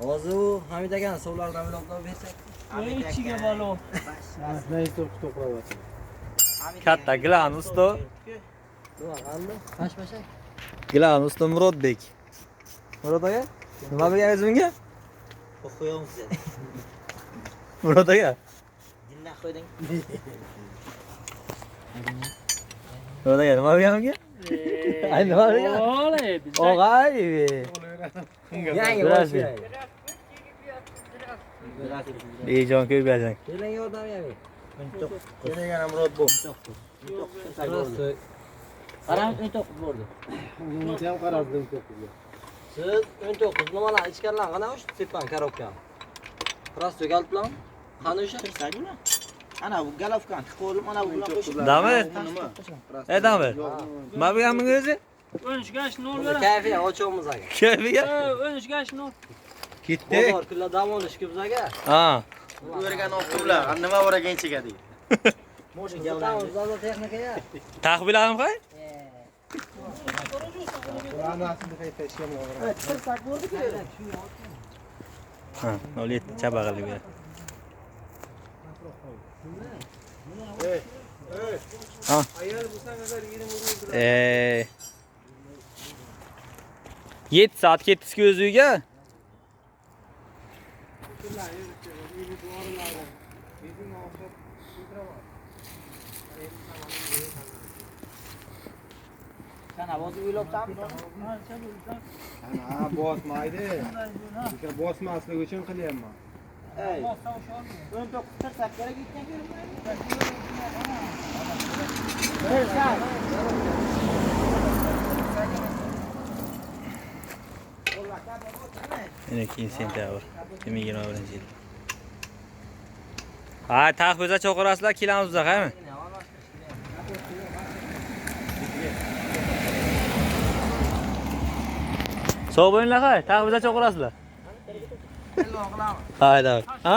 Hozir u Hamid akani suvlardan bilib bersak. Ichiga balo. Katta Glan usto. Nima qildi? Pash-pashak. Glan usto Murodbek. Murod aka, nima bergansiz bunga? Qo'yamiz dedi. Murod aka. Dindan qo'yding. Murod aka, nima bergan bunga? Ay, nima bergan? Olay. Og'ay. Yangi Gracias. boshlaydi. Bejon ko'p bersan. Keling yordam bering. Keling Murod bu. Qarang 19 bo'ldi. Buni ham qarardim to'qizga. Siz 19 nimalar ichkarilar qana o'sha sepan korobkani. Prosto galplan. Qani o'sha? Kirsadingmi? Ana bu galovkani tiqib ana bu bilan qo'shib. Dami? Nima? Dami? Nima bergan bunga o'zi? 13 gash 0 Bunda beradi. kayfiya ochamiz aka. Kayfiga? 13 gash 0. Ketdi. Bozor kunlar dam olishki bizaga. Ha. O'rgan o'qiblar. Nima bor ekan ichiga deydi. Mo'shin gaplarimiz zozo texnikaga. Taqib biladim qo'y. Anasini qayta ishga Tirsak bo'ldi-ku. Ha, 07 chabag'ili ber. Ha. Ayol bo'lsang agar 7 soat ketdisiz o'ziga. Sana o'zi o'ylabsanmi? Ha, bosmaydi. O'sha bosmaslik uchun qilyapman. Ey. 19 tirsak kerak ekan Yine 2 sentabr 2021-yil. Ha, taqbiza cho'qirasizlar, kelamiz uzoq, haymi? Sog' bo'linglar, hay, taqbiza cho'qirasizlar. Hayda. Ha?